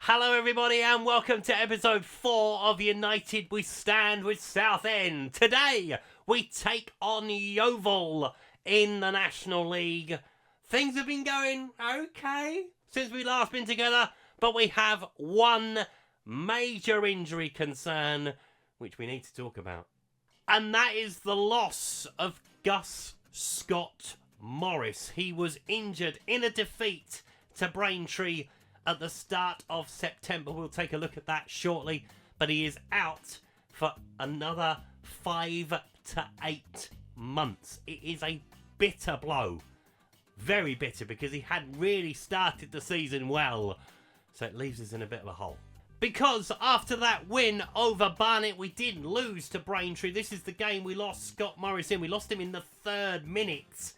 Hello everybody and welcome to episode 4 of United We Stand with Southend. Today we take on Yeovil in the National League. Things have been going okay since we last been together, but we have one major injury concern which we need to talk about. And that is the loss of Gus Scott Morris. He was injured in a defeat to Braintree at the start of September. We'll take a look at that shortly, but he is out for another 5 to 8 months. It is a bitter blow, very bitter, because he hadn't really started the season well, so it leaves us in a bit of a hole. Because after that win over Barnet, we didn't lose to Braintree. This is the game we lost Scott Morris in. We lost him in the 3rd minute,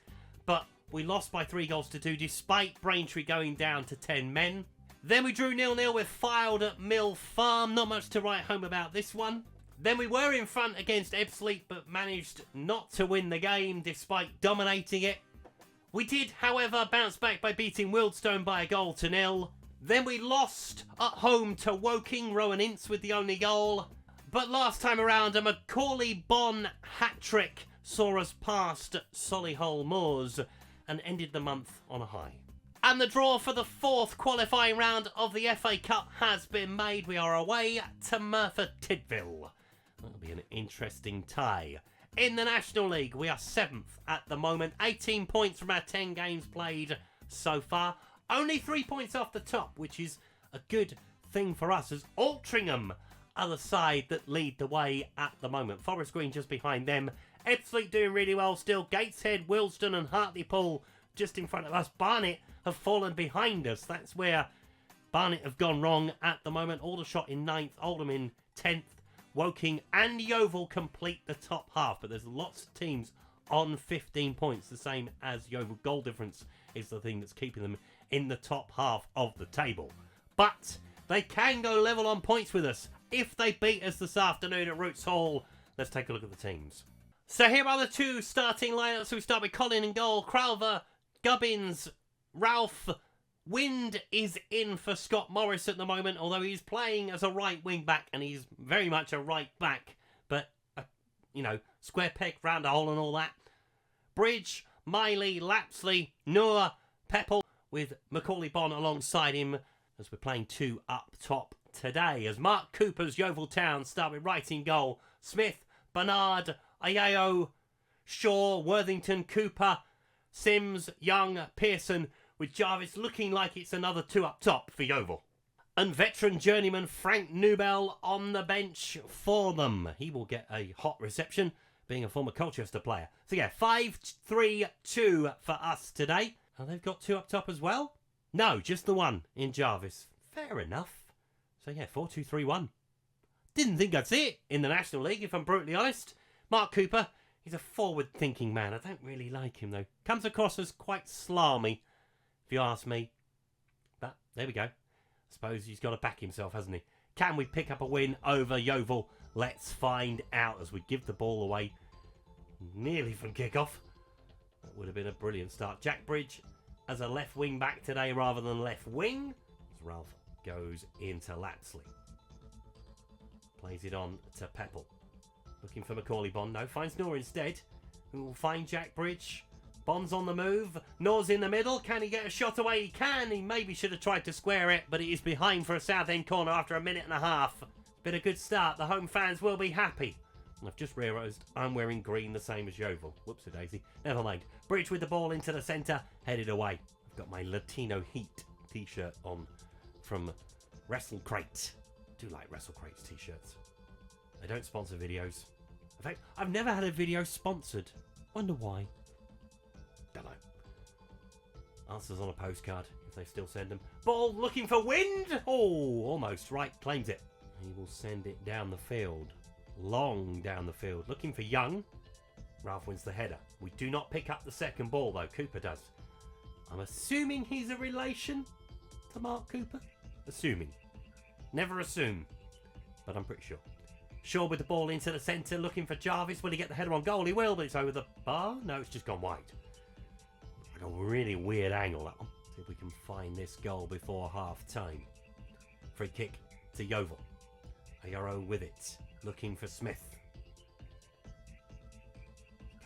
but we lost by 3-2 despite Braintree going down to 10 men. Then we drew 0-0 with Fylde at Mill Farm. Not much to write home about this one. Then we were in front against Ebbsfleet, but managed not to win the game despite dominating it. We did, however, bounce back by beating Wildstone by 1-0. Then we lost at home to Woking, Rowan Ince with the only goal. But last time around, a Macaulay Bonne hat-trick saw us past Solihull Moors and ended the month on a high. And the draw for the 4th qualifying round of the FA Cup has been made. We are away to Merthyr Tydfil. That'll be an interesting tie. In the National League, we are 7th at the moment. 18 points from our 10 games played so far. Only 3 points off the top, which is a good thing for us, as Altrincham are the side that lead the way at the moment. Forest Green just behind them. Ebbsfleet doing really well still. Gateshead, Wilston and Hartlepool just in front of us. Barnet have fallen behind us. That's where Barnet have gone wrong at the moment. Aldershot in 9th, Oldham in 10th. Woking and Yeovil complete the top half, but there's lots of teams on 15 points, the same as Yeovil. Goal difference is the thing that's keeping them in the top half of the table. But they can go level on points with us if they beat us this afternoon at Roots Hall. Let's take a look at the teams. So here are the 2 starting lineups. So we start with Colin in goal, Crowther, Gubbins, Ralph. Wind is in for Scott Morris at the moment, although he's playing as a right wing back, and he's very much a right back, but square peg round a hole and all that. Bridge, Miley, Lapsley, Noor, Pepple, with Macaulay Bonne alongside him, as we're playing 2 up top today. As Mark Cooper's Yeovil Town start with right in goal. Smith, Bernard, Ayao, Shaw, Worthington, Cooper, Sims, Young, Pearson, with Jarvis looking like it's another 2 up top for Yeovil. And veteran journeyman Frank Newbell on the bench for them. He will get a hot reception, being a former Colchester player. So yeah, 5-3-2 for us today. Oh, they've got 2 up top as well? No, just the one in Jarvis. Fair enough. So yeah, 4-2-3-1. Didn't think I'd see it in the National League, if I'm brutally honest. Mark Cooper, he's a forward-thinking man. I don't really like him, though. Comes across as quite slarmy, if you ask me. But there we go. I suppose he's got to back himself, hasn't he? Can we pick up a win over Yeovil? Let's find out as we give the ball away nearly from kick-off. That would have been a brilliant start. Jack Bridge as a left wing back today rather than left wing, as Ralph goes into Lapsley. Plays it on to Pepple. Looking for Macaulay Bonne. No, finds Noor instead. Who will find Jack Bridge. Bond's on the move. Noor's in the middle. Can he get a shot away? He can. He maybe should have tried to square it, but it is behind for a Southend corner after a minute and a half. Been a good start. The home fans will be happy. I've just realised I'm wearing green, the same as Yeovil. Whoopsie daisy. Never mind. Bridge with the ball into the centre. Headed away. I've got my Latino Heat t-shirt on from Wrestle Crate. I do like Wrestle Crate's t-shirts. They don't sponsor videos. In fact, I've never had a video sponsored. Wonder why. Don't know. Answers on a postcard, if they still send them. Ball looking for Wind. Oh, almost. Right, claims it. He will send it down the field. Long down the field. Looking for Young. Ralph wins the header. We do not pick up the second ball, though. Cooper does. I'm assuming he's a relation to Mark Cooper. Assuming. Never assume. But I'm pretty sure. Shaw with the ball into the centre. Looking for Jarvis. Will he get the header on goal? He will, but it's over the bar. No, it's just gone wide. Like a really weird angle, that one. See if we can find this goal before half time. Free kick to Yeovil. Ayoro with it, looking for Smith.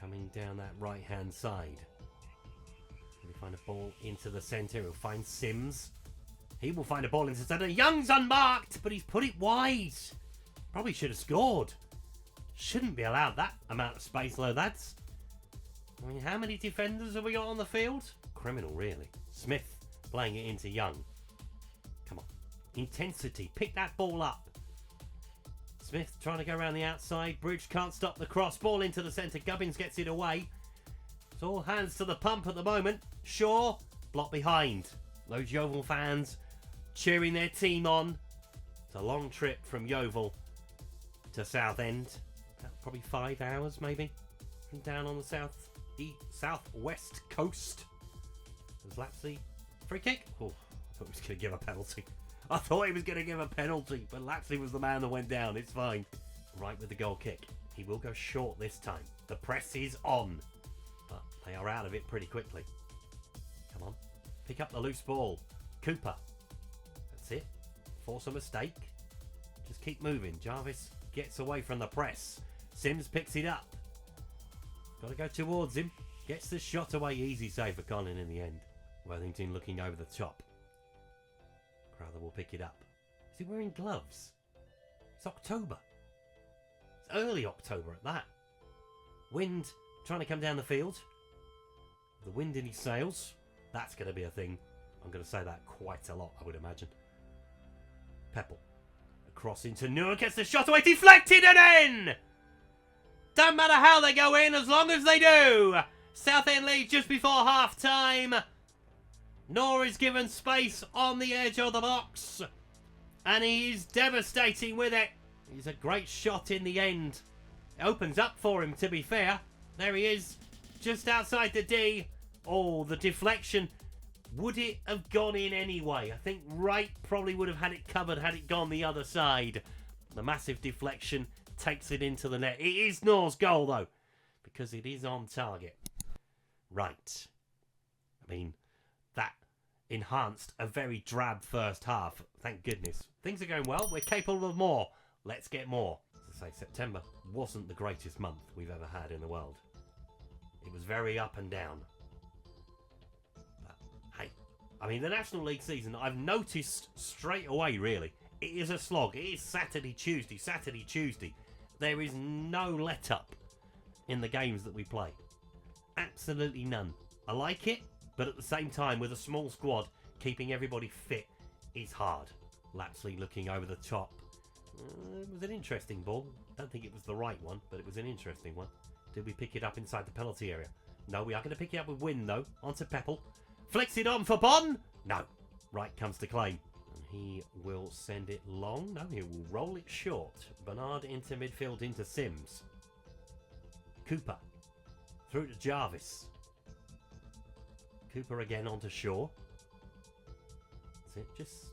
Coming down that right-hand side. Will he find a ball into the centre? He'll find Sims. He will find a ball into the centre. Young's unmarked, but he's put it wide. Probably should have scored. Shouldn't be allowed that amount of space, though, lads. I mean, how many defenders have we got on the field? Criminal, really. Smith playing it into Young. Come on. Intensity. Pick that ball up. Smith trying to go around the outside. Bridge can't stop the cross. Ball into the centre. Gubbins gets it away. It's all hands to the pump at the moment. Shaw, blocked behind. Those Yeovil fans cheering their team on. It's a long trip from Yeovil to Southend. Probably 5 hours, maybe, from down on the southwest coast. There's Lapsley. Free kick. Oh, I thought he was going to give a penalty. But Lapsley was the man that went down. It's fine. Right with the goal kick. He will go short this time. The press is on. But they are out of it pretty quickly. Come on. Pick up the loose ball. Cooper. That's it. Force a mistake. Just keep moving. Jarvis gets away from the press. Sims picks it up. Got to go towards him. Gets the shot away. Easy save for Colin in the end. Worthington looking over the top. Crowther will pick it up. Is he wearing gloves? It's October. It's early October at that. Wind trying to come down the field. The wind in his sails. That's going to be a thing. I'm going to say that quite a lot, I would imagine. Pepple. Across into Newark. Gets the shot away. Deflected and in! Don't matter how they go in, as long as they do. Southend lead just before half-time. Noor is given space on the edge of the box. And he's devastating with it. He's a great shot in the end. It opens up for him, to be fair. There he is, just outside the D. Oh, the deflection. Would it have gone in anyway? I think Wright probably would have had it covered had it gone the other side. The massive deflection takes it into the net. It is Noor's goal, though, because it is on target. Right. I mean, that enhanced a very drab first half. Thank goodness. Things are going well. We're capable of more. Let's get more. As I say, September wasn't the greatest month we've ever had in the world. It was very up and down. But, hey, I mean, the National League season, I've noticed straight away, really, it is a slog. It is Saturday, Tuesday. There is no let-up in the games that we play. Absolutely none. I like it, but at the same time, with a small squad, keeping everybody fit is hard. Lapsley looking over the top. It was an interesting ball. Don't think it was the right one, but it was an interesting one. Did we pick it up inside the penalty area? No, we are going to pick it up with Wynn, though. Onto Pepple. Flicks it on for Bon. No. Right comes to claim. He will send it long. No, he will roll it short. Bernard into midfield into Sims. Cooper. Through to Jarvis. Cooper again onto Shaw. That's it. Just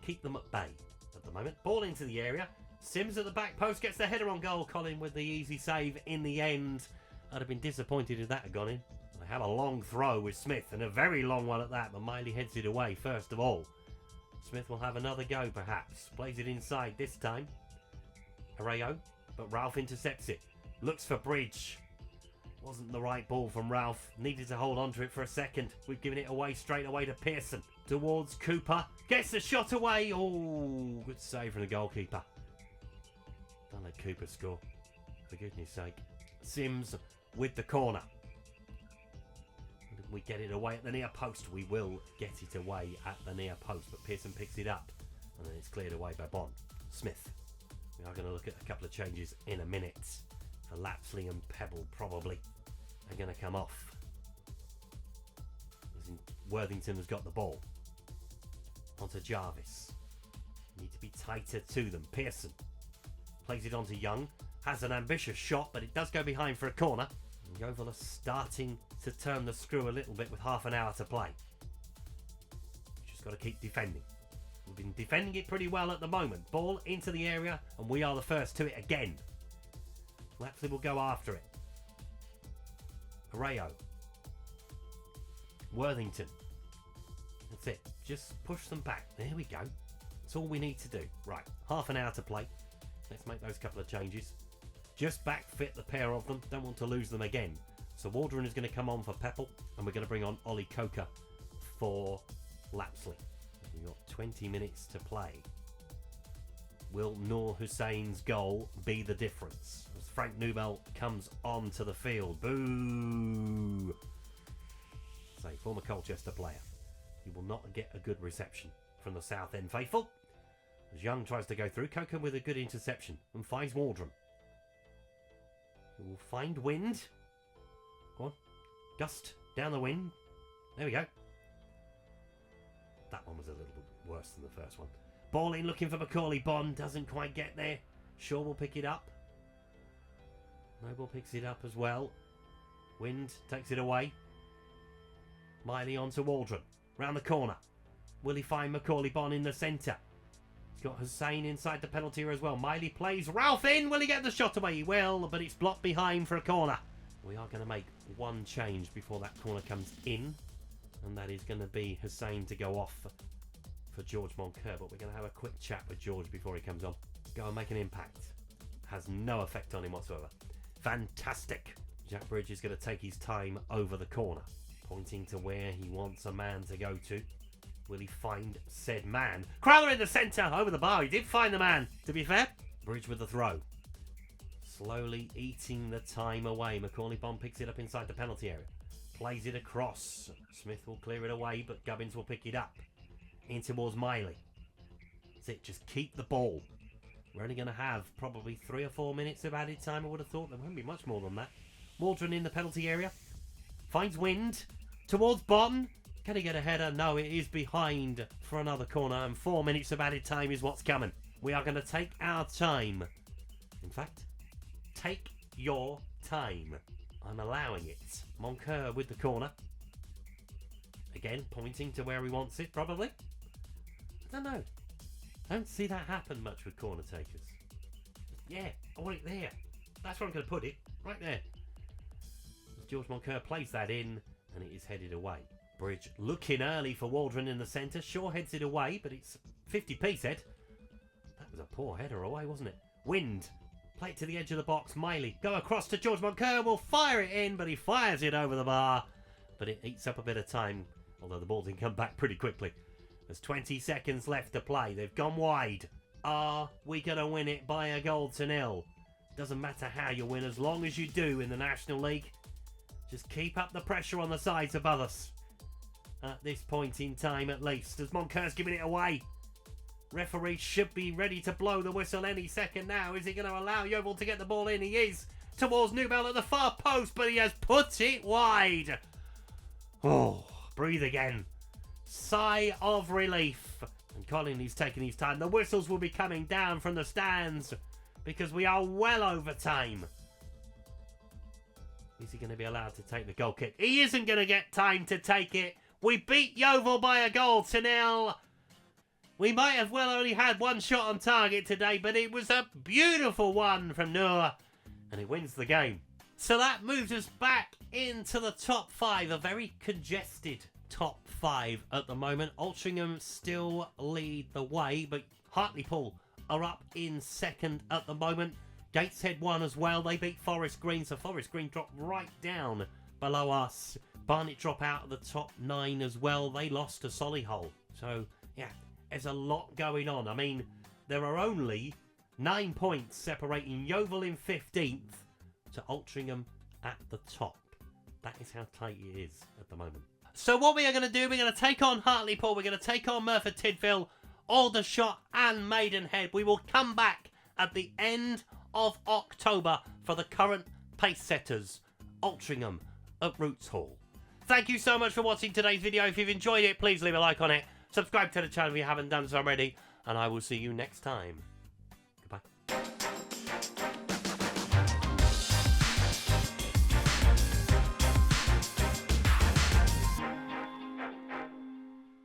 keep them at bay at the moment. Ball into the area. Sims at the back post gets the header on goal. Colin with the easy save in the end. I'd have been disappointed if that had gone in. They had a long throw with Smith and a very long one at that, but Miley heads it away first of all. Smith will have another go, perhaps. Plays it inside this time. Areo, but Ralph intercepts it. Looks for Bridge. Wasn't the right ball from Ralph. Needed to hold on to it for a second. We've given it away straight away to Pearson. Towards Cooper. Gets the shot away. Oh, good save from the goalkeeper. Don't let Cooper score. For goodness sake. Sims with the corner. We get it away at the near post. We will get it away at the near post, but Pearson picks it up and then it's cleared away by Bon. Smith. We are going to look at a couple of changes in a minute. For Lapsley and Pebble probably are going to come off. Worthington has got the ball. Onto Jarvis. Need to be tighter to them. Pearson plays it onto Young. Has an ambitious shot, but it does go behind for a corner. And Yeovil are starting to turn the screw a little bit with half an hour to play. Just got to keep defending. We've been defending it pretty well at the moment. Ball into the area, and we are the first to it again. Lapsley will go after it. Areo. Worthington. That's it. Just push them back. There we go. That's all we need to do. Right, half an hour to play. Let's make those couple of changes. Just backfit the pair of them. Don't want to lose them again. So Waldron is going to come on for Pepple, and we're going to bring on Ollie Coker for Lapsley. We've got 20 minutes to play. Will Noor Hussein's goal be the difference? As Frank Newbell comes onto the field. Boo! Say, former Colchester player. He will not get a good reception from the Southend faithful. As Young tries to go through, Coker with a good interception and finds Waldron. He will find wind. Go on. Gust down the wind. There we go. That one was a little bit worse than the first one. Ball in, looking for Macaulay Bond. Doesn't quite get there. Shaw will pick it up. Noble picks it up as well. Wind takes it away. Miley on to Waldron. Round the corner. Will he find Macaulay Bond in the centre? He's got Hussein inside the penalty area as well. Miley plays. Ralph in. Will he get the shot away? He will, but it's blocked behind for a corner. We are going to make one change before that corner comes in. And that is going to be Hussein to go off for George Moncur. But we're going to have a quick chat with George before he comes on. Go and make an impact. Has no effect on him whatsoever. Fantastic. Jack Bridge is going to take his time over the corner. Pointing to where he wants a man to go to. Will he find said man? Crowther in the centre, over the bar. He did find the man, to be fair. Bridge with the throw. Slowly eating the time away. Macaulay Bond picks it up inside the penalty area. Plays it across. Smith will clear it away, but Gubbins will pick it up. In towards Miley. That's it, just keep the ball. We're only going to have probably 3 or 4 minutes of added time, I would have thought. There won't be much more than that. Waldron in the penalty area. Finds wind. Towards Bond. Can he get a header? No, it is behind for another corner, and 4 minutes of added time is what's coming. We are going to take our time. In fact, take your time. I'm allowing it. Moncur with the corner. Again, pointing to where he wants it, probably. I don't know. I don't see that happen much with corner takers. Yeah, I want it there. That's where I'm going to put it. Right there. As George Moncur plays that in, and it is headed away. Bridge looking early for Waldron in the centre. Shaw heads it away, but it's 50p head. That was a poor header away, wasn't it? Wind. Play it to the edge of the box. Miley. Go across to George Moncur. Will fire it in, but he fires it over the bar. But it eats up a bit of time, although the ball didn't come back pretty quickly. There's 20 seconds left to play. They've gone wide. Are we going to win it by a goal to nil? Doesn't matter how you win, as long as you do in the National League. Just keep up the pressure on the sides above us. At this point in time, at least, as Moncur's giving it away. Referee should be ready to blow the whistle any second now. Is he going to allow Yeovil to get the ball in? He is. Towards Newbell at the far post, but he has put it wide. Oh, breathe again. Sigh of relief. And Colin is taking his time. The whistles will be coming down from the stands because we are well over time. Is he going to be allowed to take the goal kick? He isn't going to get time to take it. We beat Yeovil by a goal to nil. We might have well only had one shot on target today, but it was a beautiful one from Noor. And it wins the game. So that moves us back into the top 5. A very congested top 5 at the moment. Altrincham still lead the way, but Hartlepool are up in second at the moment. Gateshead won as well. They beat Forest Green, so Forest Green dropped right down below us. Barnet drop out of the top 9 as well. They lost to Solihull. So, yeah, there's a lot going on. I mean, there are only 9 points separating Yeovil in 15th to Altrincham at the top. That is how tight it is at the moment. So what we are going to do, we're going to take on Hartlepool. We're going to take on Merthyr Tydfil, Aldershot and Maidenhead. We will come back at the end of October for the current pace setters, Altrincham at Roots Hall. Thank you so much for watching today's video. If you've enjoyed it, please leave a like on it. Subscribe to the channel if you haven't done so already. And I will see you next time. Goodbye.